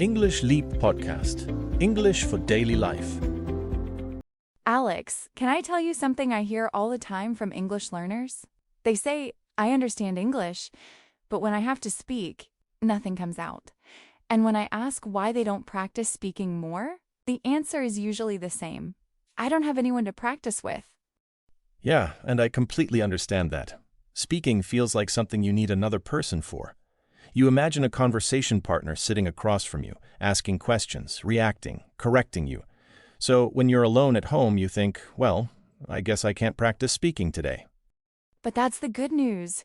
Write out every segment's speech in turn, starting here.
English Leap Podcast. English for daily life. Alex, can I tell you something I hear all the time from English learners? They say, I understand English, but when I have to speak, nothing comes out. And when I ask why they don't practice speaking more, the answer is usually the same. I don't have anyone to practice with. Yeah, and I completely understand that. Speaking feels like something you need another person for. You imagine a conversation partner sitting across from you, asking questions, reacting, correcting you. So when you're alone at home, you think, well, I guess I can't practice speaking today. But that's the good news.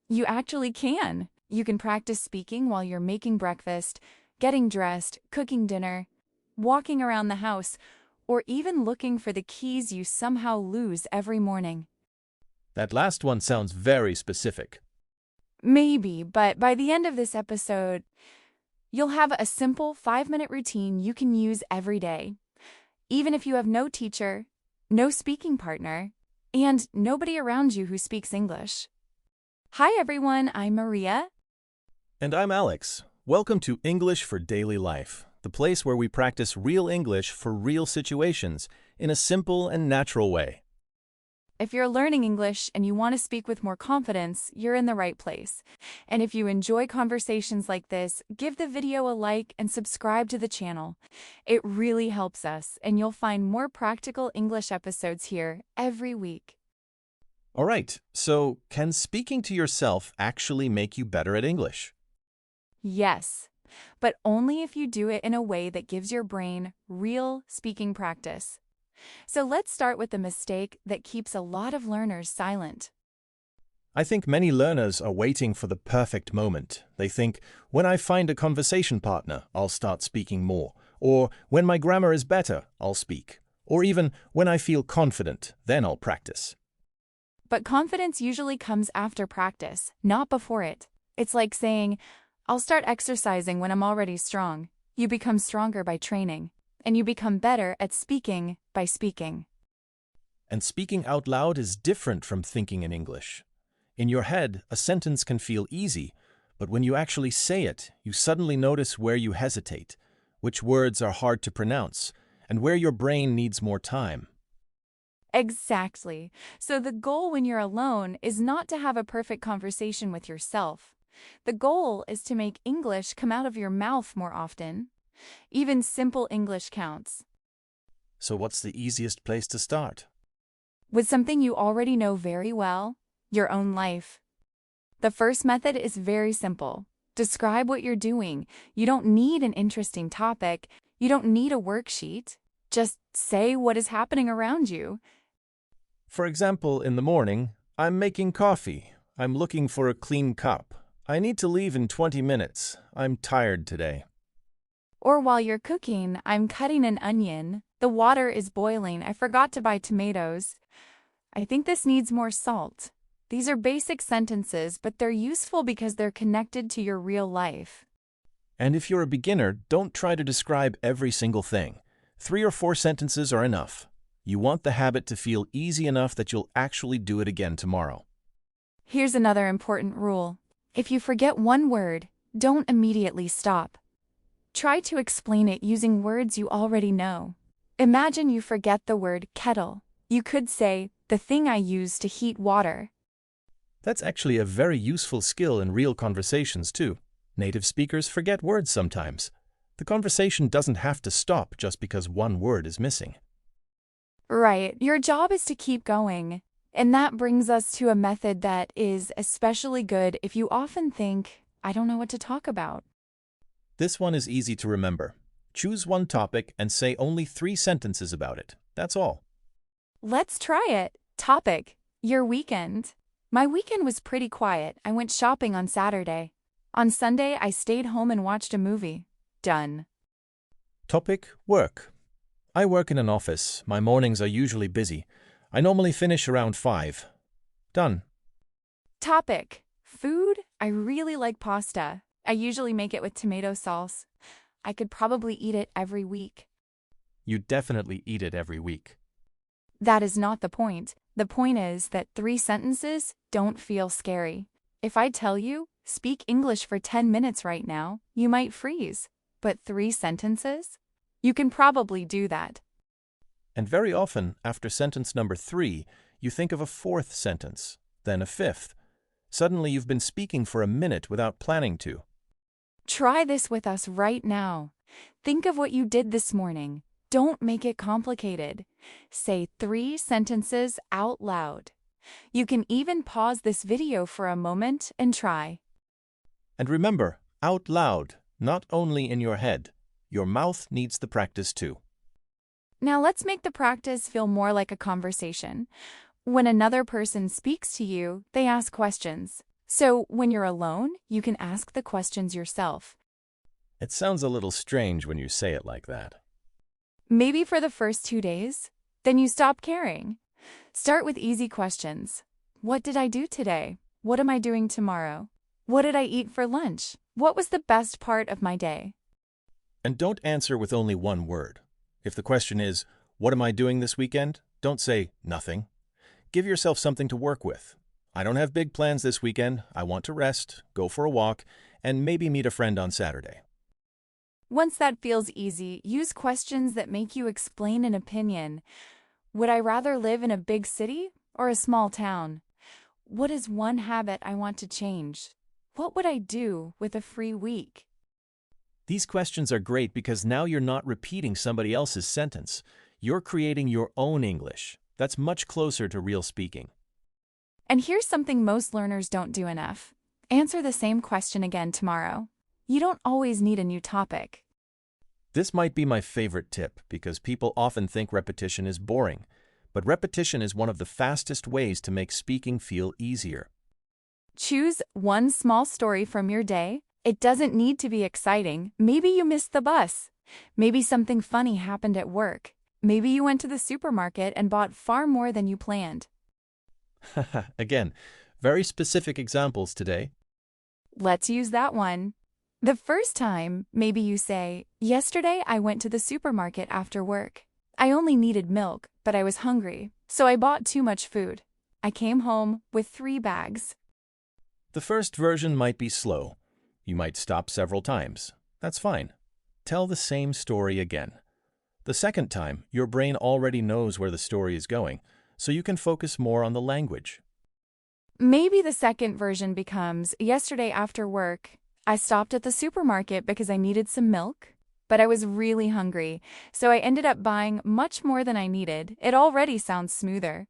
You actually can. You can practice speaking while you're making breakfast, getting dressed, cooking dinner, walking around the house, or even looking for the keys you somehow lose every morning. That last one sounds very specific. Maybe, but by the end of this episode, you'll have a simple 5-minute routine you can use every day, even if you have no teacher, no speaking partner, and nobody around you who speaks English. Hi everyone, I'm Maria. And I'm Alex. Welcome to English for Daily Life, the place where we practice real English for real situations in a simple and natural way. If you're learning English and you want to speak with more confidence, you're in the right place. And if you enjoy conversations like this, give the video a like and subscribe to the channel. It really helps us, and you'll find more practical English episodes here every week. All right, so can speaking to yourself actually make you better at English? Yes, but only if you do it in a way that gives your brain real speaking practice. So let's start with the mistake that keeps a lot of learners silent. I think many learners are waiting for the perfect moment. They think, when I find a conversation partner, I'll start speaking more. Or, when my grammar is better, I'll speak. Or even, when I feel confident, then I'll practice. But confidence usually comes after practice, not before it. It's like saying, I'll start exercising when I'm already strong. You become stronger by training. And you become better at speaking by speaking. And speaking out loud is different from thinking in English. In your head, a sentence can feel easy, but when you actually say it, you suddenly notice where you hesitate, which words are hard to pronounce, and where your brain needs more time. Exactly. So the goal when you're alone is not to have a perfect conversation with yourself. The goal is to make English come out of your mouth more often. Even simple English counts. So what's the easiest place to start? With something you already know very well, your own life. The first method is very simple. Describe what you're doing. You don't need an interesting topic. You don't need a worksheet. Just say what is happening around you. For example, in the morning, I'm making coffee. I'm looking for a clean cup. I need to leave in 20 minutes. I'm tired today. Or while you're cooking, I'm cutting an onion. The water is boiling. I forgot to buy tomatoes. I think this needs more salt. These are basic sentences, but they're useful because they're connected to your real life. And if you're a beginner, don't try to describe every single thing. 3 or 4 sentences are enough. You want the habit to feel easy enough that you'll actually do it again tomorrow. Here's another important rule. If you forget one word, don't immediately stop. Try to explain it using words you already know. Imagine you forget the word kettle. You could say, the thing I use to heat water. That's actually a very useful skill in real conversations, too. Native speakers forget words sometimes. The conversation doesn't have to stop just because one word is missing. Right, your job is to keep going. And that brings us to a method that is especially good if you often think, I don't know what to talk about. This one is easy to remember. Choose one topic and say only 3 sentences about it. That's all. Let's try it. Topic: your weekend. My weekend was pretty quiet. I went shopping on Saturday. On Sunday, I stayed home and watched a movie. Done. Topic: work. I work in an office. My mornings are usually busy. I normally finish around 5. Done. Topic: food. I really like pasta. I usually make it with tomato sauce. I could probably eat it every week. You definitely eat it every week. That is not the point. The point is that 3 sentences don't feel scary. If I tell you, speak English for 10 minutes right now, you might freeze. but 3 sentences? You can probably do that. And very often, after sentence number 3, you think of a fourth sentence, then a fifth. Suddenly you've been speaking for a minute without planning to. Try this with us right now. Think of what you did this morning. Don't make it complicated. Say 3 sentences out loud. You can even pause this video for a moment and try. And remember, out loud, not only in your head. Your mouth needs the practice too. Now let's make the practice feel more like a conversation. When another person speaks to you, they ask questions. So when you're alone, you can ask the questions yourself. It sounds a little strange when you say it like that. Maybe for the first 2 days, then you stop caring. Start with easy questions. What did I do today? What am I doing tomorrow? What did I eat for lunch? What was the best part of my day? And don't answer with only one word. If the question is, what am I doing this weekend? Don't say, nothing. Give yourself something to work with. I don't have big plans this weekend. I want to rest, go for a walk, and maybe meet a friend on Saturday. Once that feels easy, use questions that make you explain an opinion. Would I rather live in a big city or a small town? What is one habit I want to change? What would I do with a free week? These questions are great because now you're not repeating somebody else's sentence. You're creating your own English. That's much closer to real speaking. And here's something most learners don't do enough. Answer the same question again tomorrow. You don't always need a new topic. This might be my favorite tip because people often think repetition is boring, but repetition is one of the fastest ways to make speaking feel easier. Choose one small story from your day. It doesn't need to be exciting. Maybe you missed the bus. Maybe something funny happened at work. Maybe you went to the supermarket and bought far more than you planned. Again, very specific examples today. Let's use that one. The first time, maybe you say, yesterday I went to the supermarket after work. I only needed milk, but I was hungry, so I bought too much food. I came home with 3 bags. The first version might be slow. You might stop several times. That's fine. Tell the same story again. The second time, your brain already knows where the story is going, so you can focus more on the language. Maybe the second version becomes, yesterday after work, I stopped at the supermarket because I needed some milk, but I was really hungry, so I ended up buying much more than I needed. It already sounds smoother.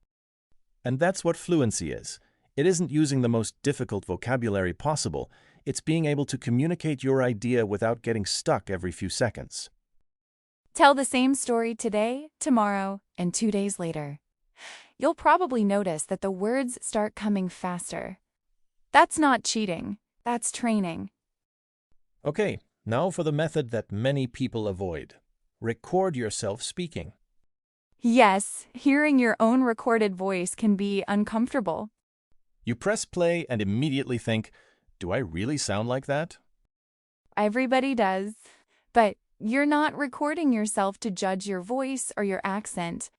And that's what fluency is. It isn't using the most difficult vocabulary possible. It's being able to communicate your idea without getting stuck every few seconds. Tell the same story today, tomorrow, and 2 days later. You'll probably notice that the words start coming faster. That's not cheating. That's training. Okay, now for the method that many people avoid. Record yourself speaking. Yes, hearing your own recorded voice can be uncomfortable. You press play and immediately think, do I really sound like that? Everybody does. But you're not recording yourself to judge your voice or your accent.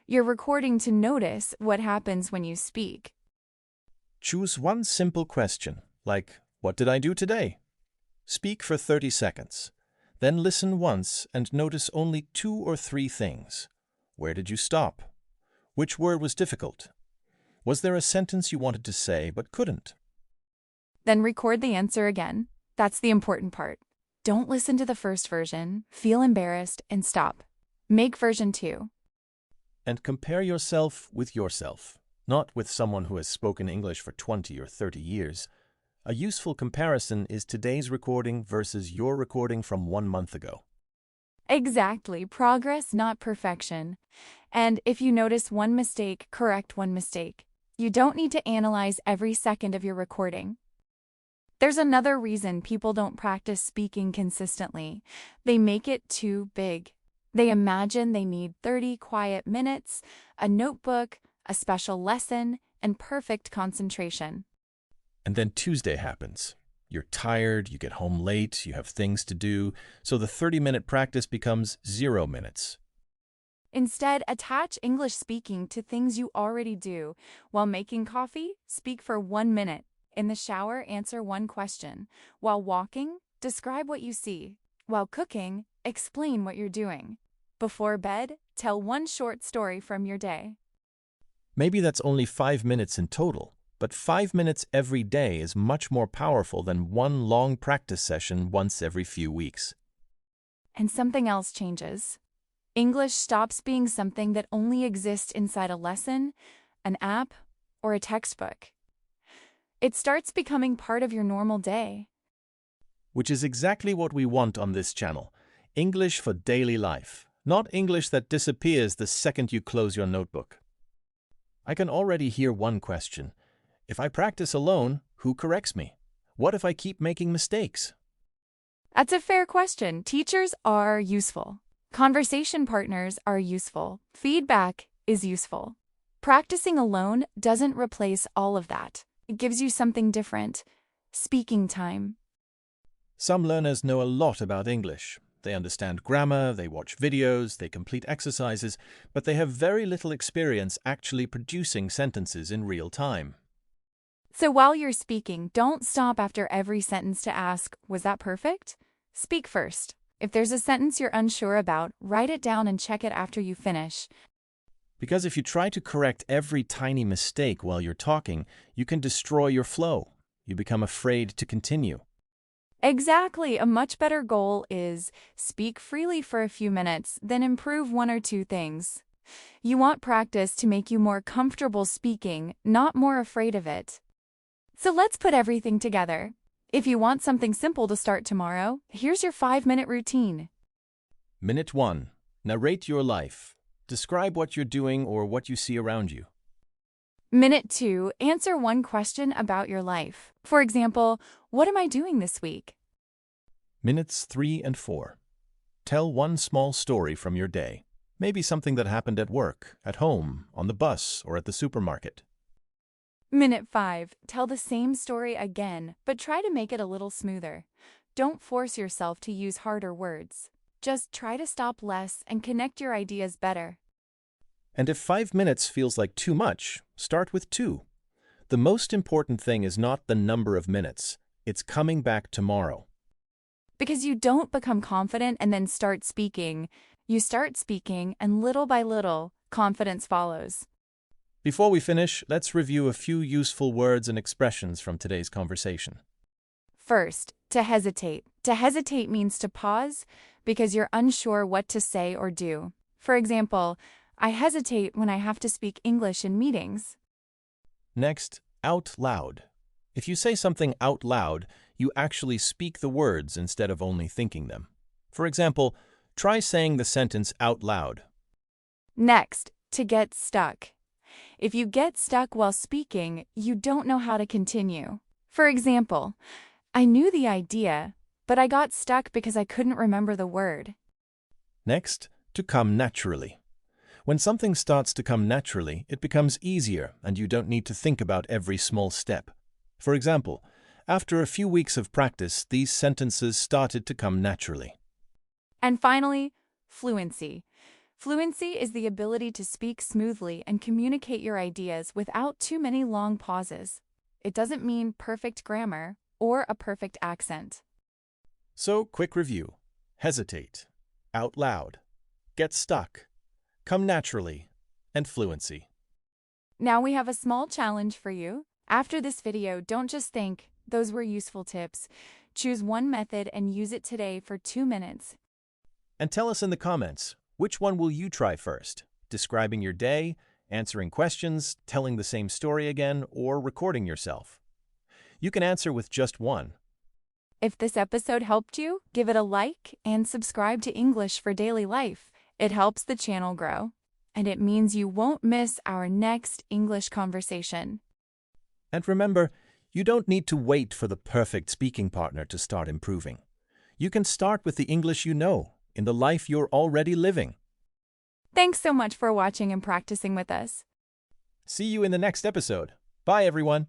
You're recording to notice what happens when you speak. Choose one simple question, like, what did I do today? Speak for 30 seconds. Then listen once and notice only 2 or 3 things. Where did you stop? Which word was difficult? Was there a sentence you wanted to say but couldn't? Then record the answer again. That's the important part. Don't listen to the first version, feel embarrassed, and stop. Make version 2. And compare yourself with yourself, not with someone who has spoken English for 20 or 30 years. A useful comparison is today's recording versus your recording from 1 month ago. Exactly. Progress, not perfection. And if you notice one mistake, correct one mistake. You don't need to analyze every second of your recording. There's another reason people don't practice speaking consistently. They make it too big. They imagine they need 30 quiet minutes, a notebook, a special lesson, and perfect concentration. And then Tuesday happens. You're tired, you get home late, you have things to do, so the 30-minute practice becomes 0 minutes. Instead, attach English speaking to things you already do. While making coffee, speak for 1 minute. In the shower, answer one question. While walking, describe what you see. While cooking, explain what you're doing. Before bed, tell one short story from your day. Maybe that's only 5 minutes in total, but 5 minutes every day is much more powerful than one long practice session once every few weeks. And something else changes. English stops being something that only exists inside a lesson, an app, or a textbook. It starts becoming part of your normal day. Which is exactly what we want on this channel. English for daily life, not English that disappears the second you close your notebook. I can already hear one question. If I practice alone, who corrects me? What if I keep making mistakes? That's a fair question. Teachers are useful. Conversation partners are useful. Feedback is useful. Practicing alone doesn't replace all of that. It gives you something different. Speaking time. Some learners know a lot about English. They understand grammar, they watch videos, they complete exercises, but they have very little experience actually producing sentences in real time. So while you're speaking, don't stop after every sentence to ask, was that perfect? Speak first. If there's a sentence you're unsure about, write it down and check it after you finish. Because if you try to correct every tiny mistake while you're talking, you can destroy your flow. You become afraid to continue. Exactly. A much better goal is speak freely for a few minutes, then improve one or two things. You want practice to make you more comfortable speaking, not more afraid of it. So let's put everything together. If you want something simple to start tomorrow, here's your 5-minute routine. Minute 1. Narrate your life. Describe what you're doing or what you see around you. Minute 2. Answer one question about your life. For example, what am I doing this week? Minutes 3 and 4. Tell one small story from your day. Maybe something that happened at work, at home, on the bus, or at the supermarket. Minute 5. Tell the same story again, but try to make it a little smoother. Don't force yourself to use harder words. Just try to stop less and connect your ideas better. And if 5 minutes feels like too much, start with 2. The most important thing is not the number of minutes. It's coming back tomorrow. Because you don't become confident and then start speaking. You start speaking, and little by little, confidence follows. Before we finish, let's review a few useful words and expressions from today's conversation. First, to hesitate. To hesitate means to pause because you're unsure what to say or do. For example, I hesitate when I have to speak English in meetings. Next, out loud. If you say something out loud, you actually speak the words instead of only thinking them. For example, try saying the sentence out loud. Next, to get stuck. If you get stuck while speaking, you don't know how to continue. For example, I knew the idea, but I got stuck because I couldn't remember the word. Next, to come naturally. When something starts to come naturally, it becomes easier and you don't need to think about every small step. For example, after a few weeks of practice, these sentences started to come naturally. And finally, fluency. Fluency is the ability to speak smoothly and communicate your ideas without too many long pauses. It doesn't mean perfect grammar or a perfect accent. So, quick review. Hesitate, out loud, get stuck, come naturally, and fluency. Now we have a small challenge for you. After this video, don't just think, those were useful tips. Choose one method and use it today for 2 minutes. And tell us in the comments, which one will you try first? Describing your day, answering questions, telling the same story again, or recording yourself? You can answer with just one. If this episode helped you, give it a like and subscribe to English for Daily Life. It helps the channel grow, and it means you won't miss our next English conversation. And remember, you don't need to wait for the perfect speaking partner to start improving. You can start with the English you know, in the life you're already living. Thanks so much for watching and practicing with us. See you in the next episode. Bye, everyone.